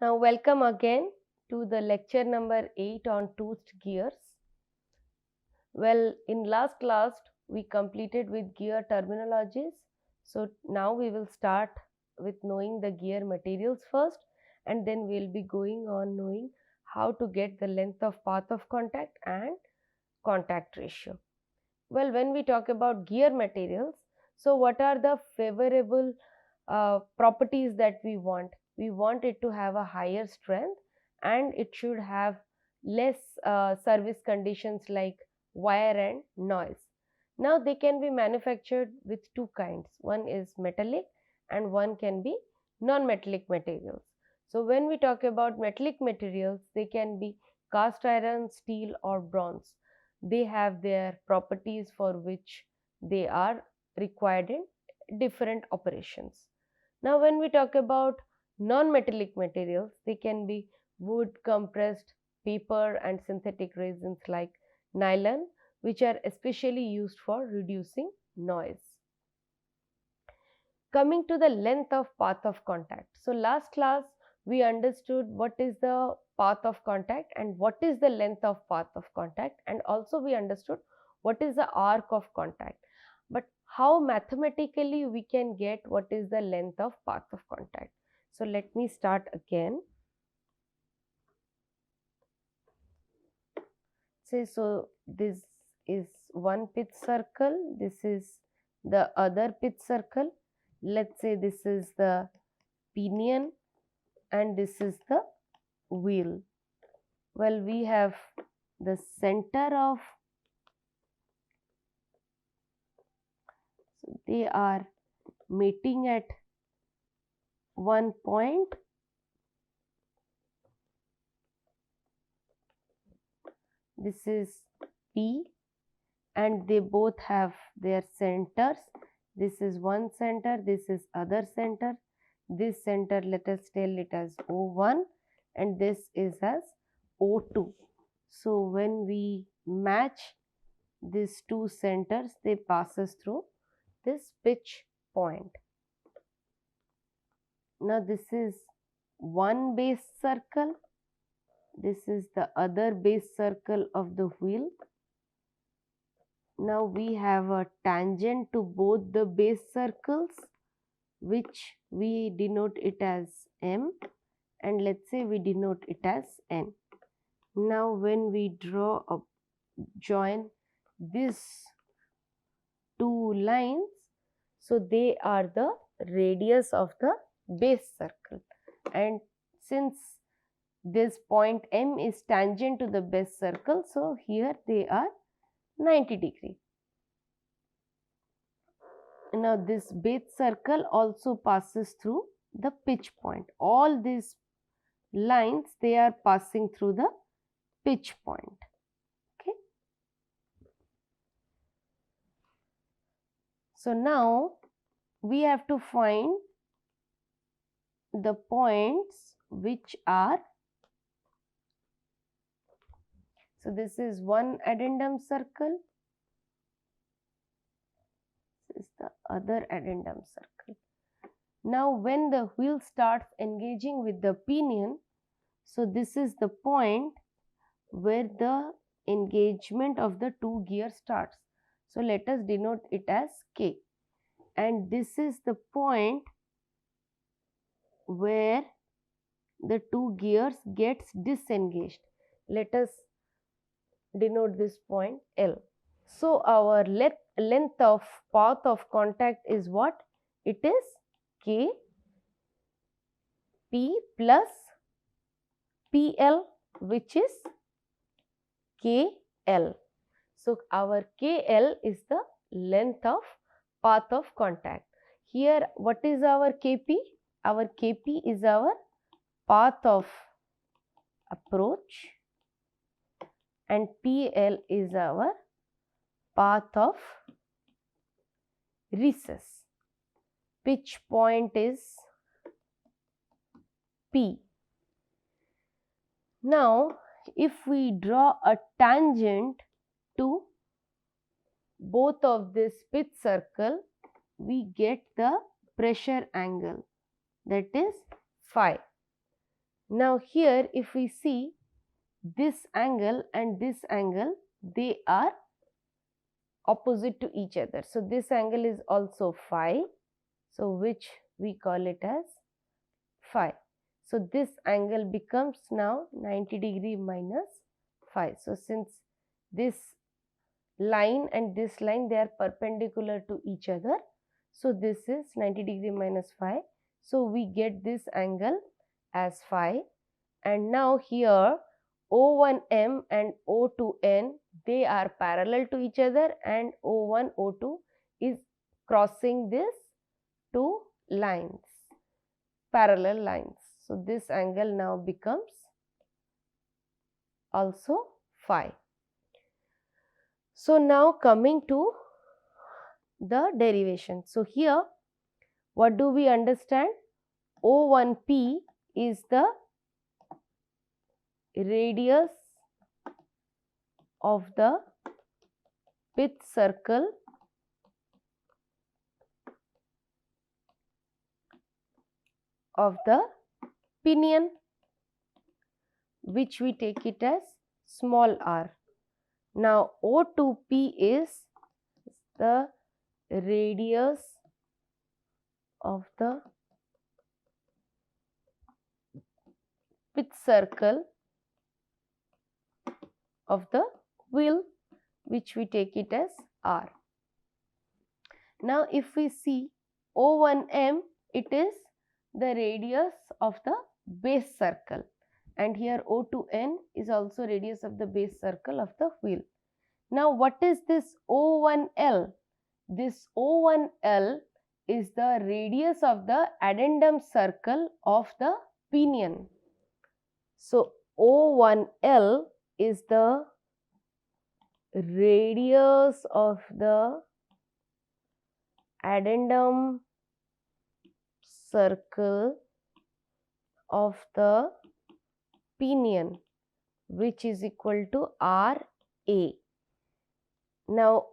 Now welcome again to the lecture number 8 on toothed gears. Well, in last class we completed with gear terminologies. So now we will start with knowing the gear materials first, and then we will be going on knowing how to get the length of path of contact and contact ratio. Well, when we talk about gear materials, so what are the favorable properties that we want? We want it to have a higher strength and it should have less service conditions like wear and noise. Now they can be manufactured with two kinds. One is metallic and one can be non-metallic materials. So when we talk about metallic materials, they can be cast iron, steel or bronze. They have their properties for which they are required in different operations. Now when we talk about non-metallic materials, they can be wood, compressed paper and synthetic resins like nylon, which are especially used for reducing noise. Coming to the length of path of contact. So last class we understood what is the path of contact and what is the length of path of contact, and also we understood what is the arc of contact. But how mathematically we can get what is the length of path of contact? So let me start again. Say, so this is one pitch circle, this is the other pitch circle. Let's say this is the pinion and this is the wheel. Well, we have the center of, so they are meeting at one point. This is P and they both have their centers. This is one center, this is other center. This center, let us tell it as O1 and this is as O2. So when we match these two centers, they passes through this pitch point. Now this is one base circle. This is the other base circle of the wheel. Now we have a tangent to both the base circles, which we denote it as M, and let's say we denote it as N. Now when we join these two lines, so they are the radius of the base circle, and since this point M is tangent to the base circle, so here they are 90 degree. Now this base circle also passes through the pitch point. All these lines, they are passing through the pitch point. Okay. So now we have to find the points which are, so this is one addendum circle, this is the other addendum circle. Now when the wheel starts engaging with the pinion, so this is the point where the engagement of the two gears starts. So let us denote it as K, and this is the point where the two gears gets disengaged. Let us denote this point L. So our length of path of contact is what? It is K P plus PL, which is KL. So our KL is the length of path of contact. Here what is our KP? Our KP is our path of approach and PL is our path of recess. Pitch point is P. Now if we draw a tangent to both of this pitch circle, we get the pressure angle, that is phi. Now here if we see this angle and this angle, they are opposite to each other. So this angle is also phi, so which we call it as phi. So this angle becomes now 90 degree minus phi. So since this line and this line, they are perpendicular to each other, so this is 90 degree minus phi. So we get this angle as phi. And now here O1M and O2N, they are parallel to each other, and O1, O2 is crossing this two lines, parallel lines. So this angle now becomes also phi. So now coming to the derivation. So here what do we understand? O1P is the radius of the pith circle of the pinion, which we take it as small r. Now O2P is the radius of the pith circle of the wheel, which we take it as r. Now if we see O1M, it is the radius of the base circle, and here O2N is also radius of the base circle of the wheel. Now what is this O1L? This O1L is the radius of the addendum circle of the pinion. So O1L is the radius of the addendum circle of the pinion, which is equal to RA. Now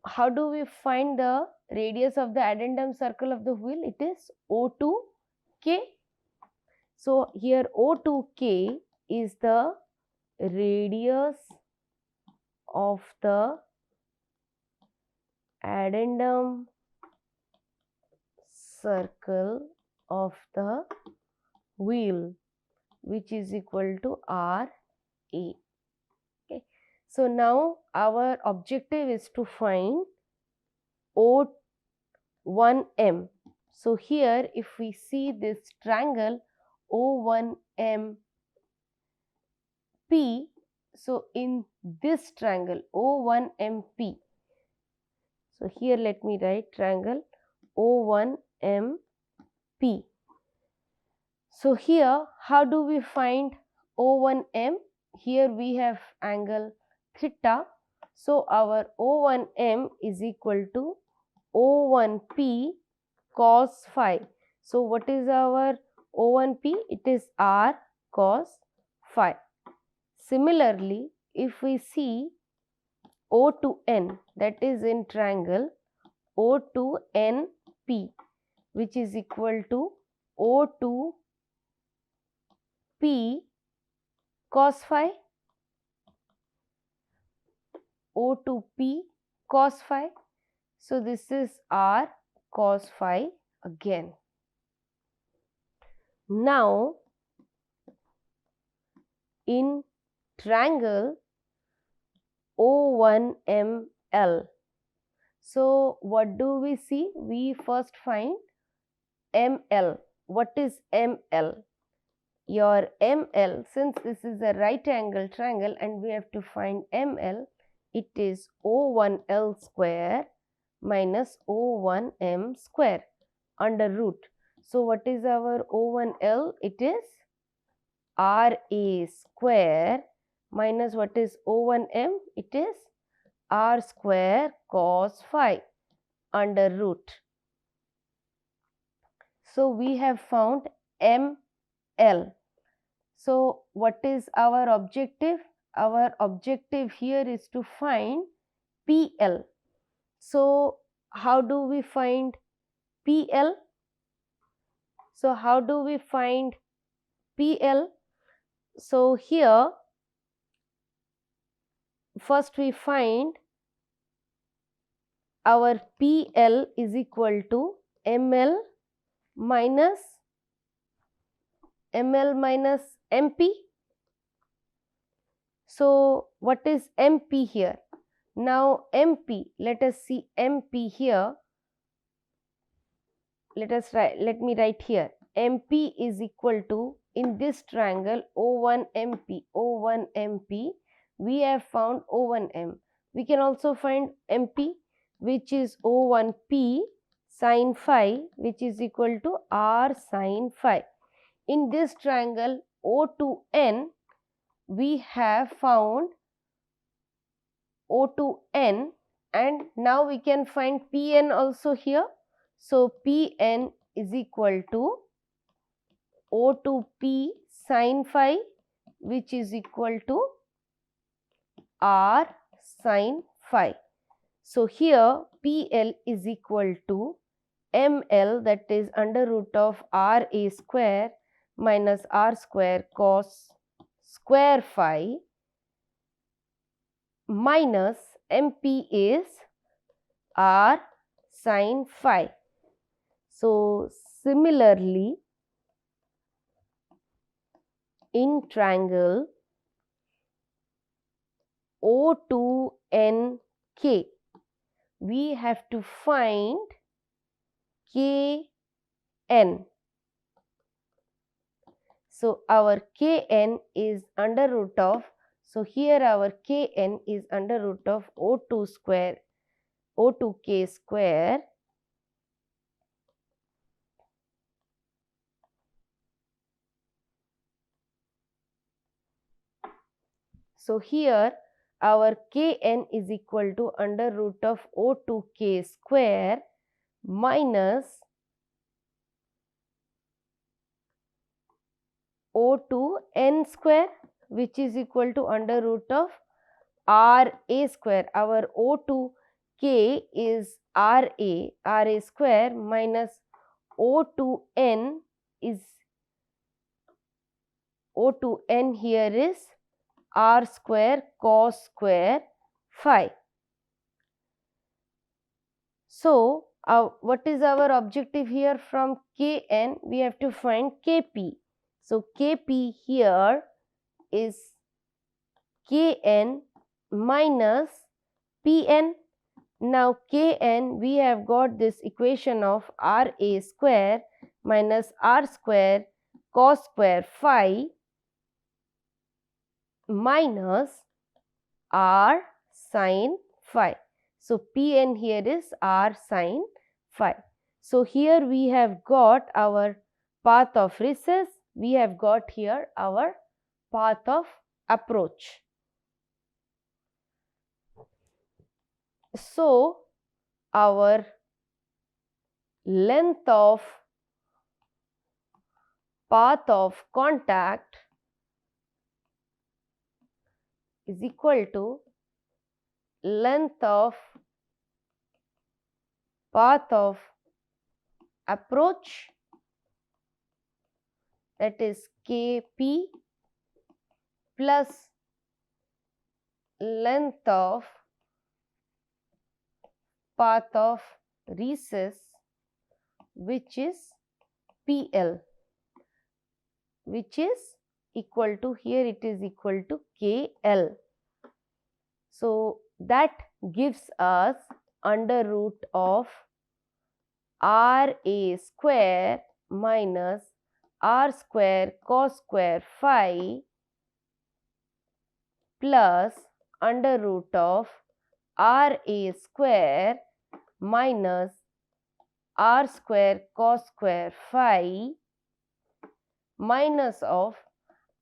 how do we find the radius of the addendum circle of the wheel? It is O2K. So here O2K is the radius of the addendum circle of the wheel, which is equal to RA. Okay. So now our objective is to find O1M. So here if we see this triangle O1MP, so in this triangle O1MP, so here let me write triangle O1MP. So here how do we find O1M? Here we have angle theta. So our O1M is equal to O1P cos phi. So what is our O1P? It is R cos phi. Similarly, if we see O2N, that is in triangle O2NP, which is equal to O2P cos phi, O2P cos phi. So this is R cos phi again. Now in triangle O1ML, so what do we see? We first find ML. What is ML? Your ML, since this is a right angle triangle and we have to find ML, it is O1L square minus O1M square under root. So what is our O1L? It is RA square minus what is O1M? It is R square cos phi under root. So we have found ML. So what is our objective? Our objective here is to find PL. So how do we find PL? So how do we find PL. So here first we find our PL is equal to ML minus MP. So what is MP here? Now MP, let us see MP here. Let me write here. MP is equal to, in this triangle O1MP, we have found O1M. We can also find MP, which is O1P sin phi, which is equal to R sin phi. In this triangle O2N, we have found O2N, and now we can find Pn also here. So Pn is equal to O2P sin phi, which is equal to R sin phi. So here PL is equal to ML, that is under root of RA square minus R square cos square phi, minus MP is R sin phi. So similarly, in triangle O2NK, we have to find Kn. So our Kn is under root of, so here our Kn is under root of O2 square, O2K square so here our Kn is equal to under root of O2K square minus O2N square, which is equal to under root of RA square. Our O2K is RA square minus O2N is, O2N here is R square cos square phi. So what is our objective here? From Kn we have to find Kp. So Kp here is Kn minus Pn. Now Kn, we have got this equation of Ra square minus R square cos square phi minus R sin phi. So Pn here is R sin phi. So here we have got our path of recess, we have got here our path of approach. So our length of path of contact is equal to length of path of approach, that is Kp, plus length of path of recess, which is PL, which is equal to, here it is equal to KL. So that gives us under root of Ra square minus R square cos square phi plus under root of Ra square minus R square cos square phi minus of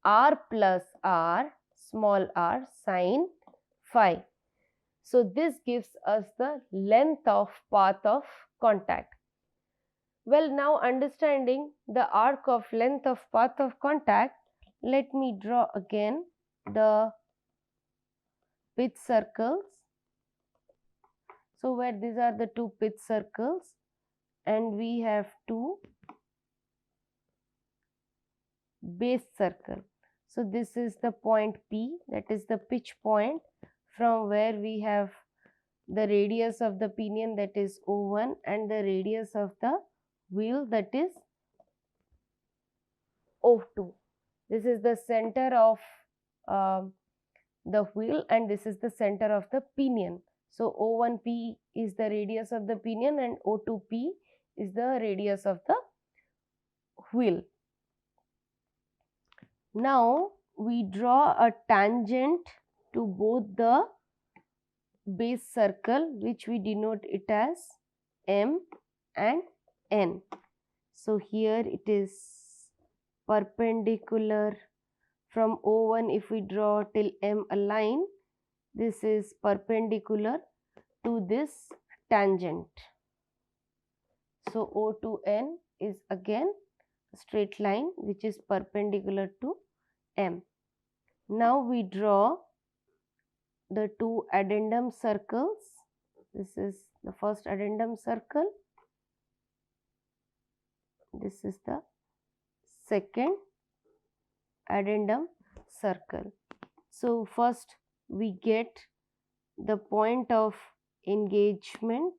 R plus R small r sin phi. So this gives us the length of path of contact. Well, now understanding the arc of length of path of contact, let me draw again the pitch circles. So where these are the two pitch circles, and we have to base circle. So this is the point P, that is the pitch point from where we have the radius of the pinion, that is O1, and the radius of the wheel, that is O2. This is the center of the wheel and this is the center of the pinion. So O1P is the radius of the pinion and O2P is the radius of the wheel. Now we draw a tangent to both the base circle, which we denote it as M and N. So here it is perpendicular from O1. If we draw till M a line, this is perpendicular to this tangent. So O to N is again a straight line which is perpendicular to M. Now we draw the two addendum circles. This is the first addendum circle. This is the second addendum circle. So first we get the point of engagement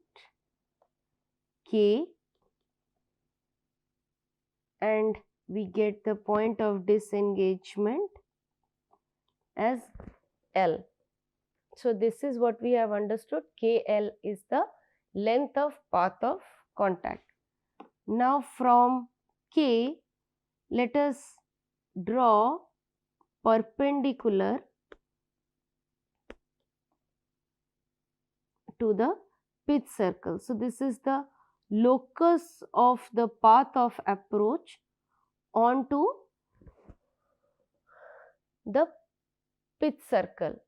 K and we get the point of disengagement as L. So this is what we have understood. KL is the length of path of contact. Now from K, let us draw perpendicular to the pitch circle. So this is the locus of the path of approach onto the pitch circle.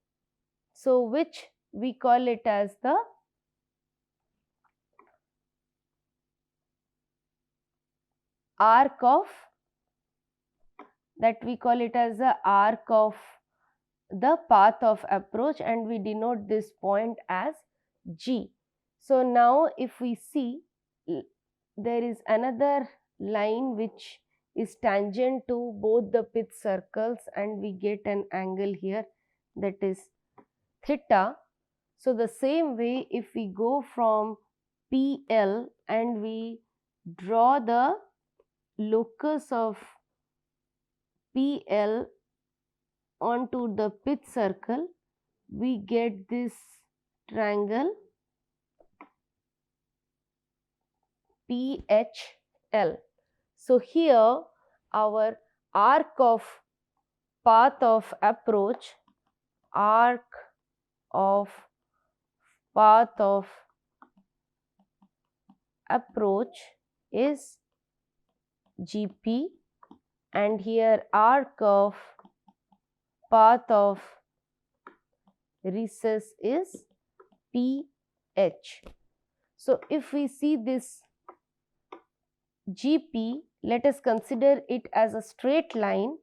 So which we call it as the arc of, that we call it as the arc of the path of approach and we denote this point as G. So now if we see, there is another line which is tangent to both the pitch circles and we get an angle here, that is theta. So the same way, if we go from PL and we draw the locus of PL onto the pitch circle, we get this triangle PHL. So here our arc of path of approach, arc of path of approach is GP and here arc of path of recess is PH. So if we see this GP, let us consider it as a straight line.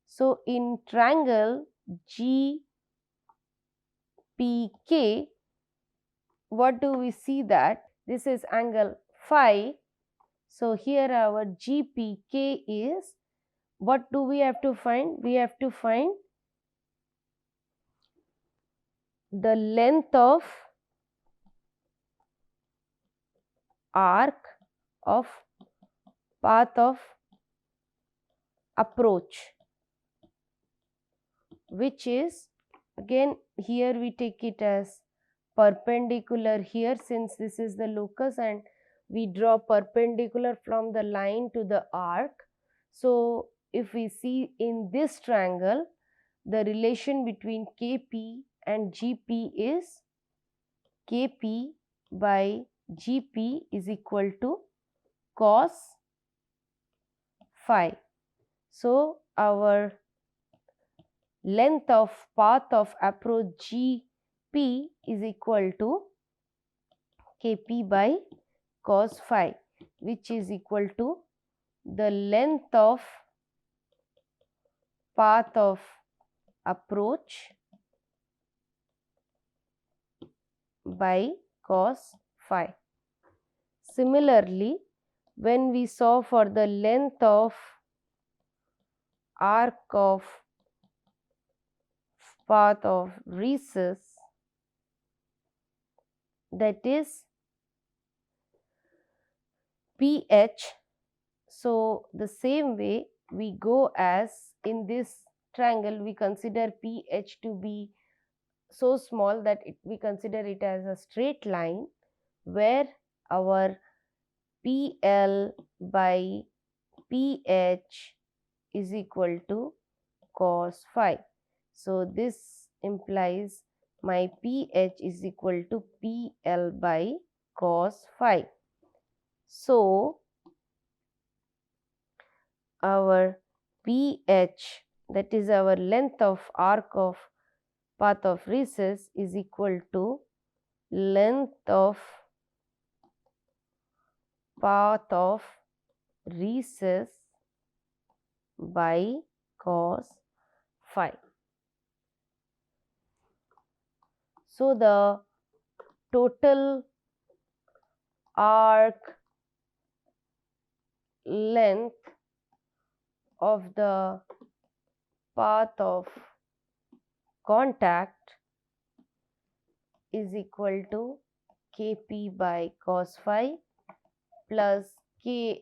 So in triangle GPK, what do we see that this is angle phi. So here our GPK is, what do we have to find? We have to find the length of arc of path of approach, which is, again here we take it as perpendicular here since this is the locus and we draw perpendicular from the line to the arc. So if we see in this triangle, the relation between KP and GP is KP by GP is equal to cos phi. So our length of path of approach GP is equal to KP by cos phi, which is equal to the length of path of approach by cos phi. Similarly, when we saw for the length of arc of path of recess, that is pH. So the same way we go as in this triangle, we consider pH to be so small that we consider it as a straight line, where our PL by PH is equal to cos phi. So this implies my pH is equal to PL by cos phi. So our pH, that is our length of arc of path of recess, is equal to length of path of recess by cos phi. So the total arc length of the path of contact is equal to Kp by cos phi plus K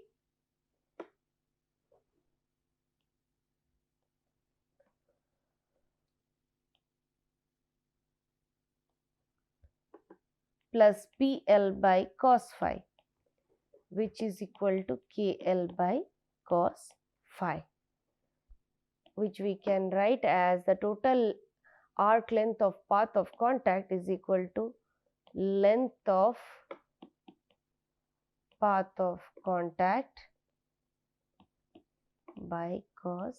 plus PL by cos phi, which is equal to KL by cos phi, which we can write as the total arc length of path of contact is equal to length of path of contact by cos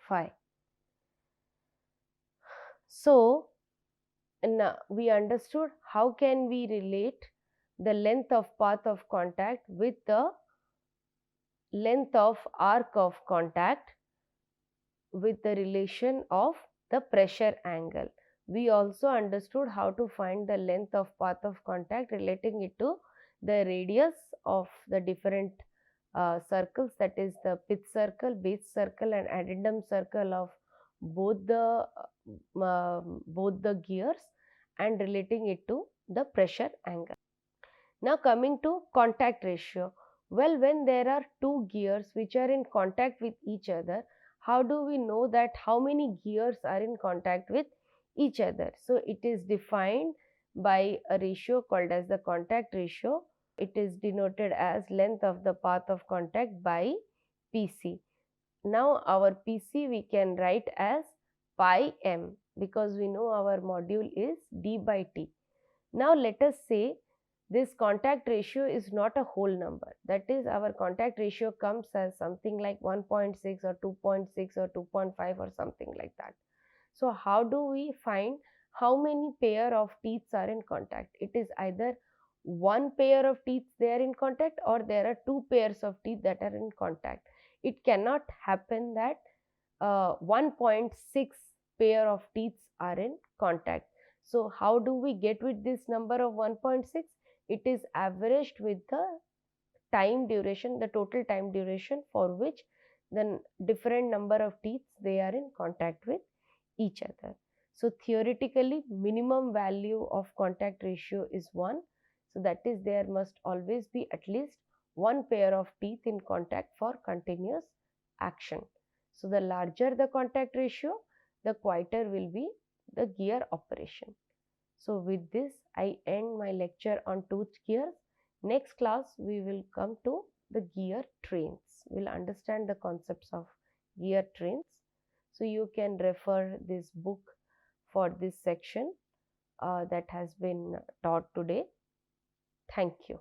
phi. So now we understood how can we relate the length of path of contact with the length of arc of contact with the relation of the pressure angle. We also understood how to find the length of path of contact relating it to the radius of the different circles, that is the pitch circle, base circle and addendum circle of both the gears, and relating it to the pressure angle. Now coming to contact ratio. Well, when there are two gears which are in contact with each other, how do we know that how many gears are in contact with each other? So it is defined by a ratio called as the contact ratio. It is denoted as length of the path of contact by PC. Now our PC we can write as pi m, because we know our module is d by t. Now let us say this contact ratio is not a whole number. That is, our contact ratio comes as something like 1.6 or 2.6 or 2.5 or something like that. So how do we find how many pair of teeth are in contact? It is either one pair of teeth they are in contact, or there are two pairs of teeth that are in contact. It cannot happen that 1.6 pair of teeth are in contact. So how do we get with this number of 1.6? It is averaged with the time duration, the total time duration for which the different number of teeth they are in contact with each other. So theoretically, minimum value of contact ratio is 1. So that is, there must always be at least one pair of teeth in contact for continuous action. So the larger the contact ratio, the quieter will be the gear operation. So with this, I end my lecture on toothed gears. Next class, we will come to the gear trains. We'll understand the concepts of gear trains. So you can refer this book for this section that has been taught today. Thank you.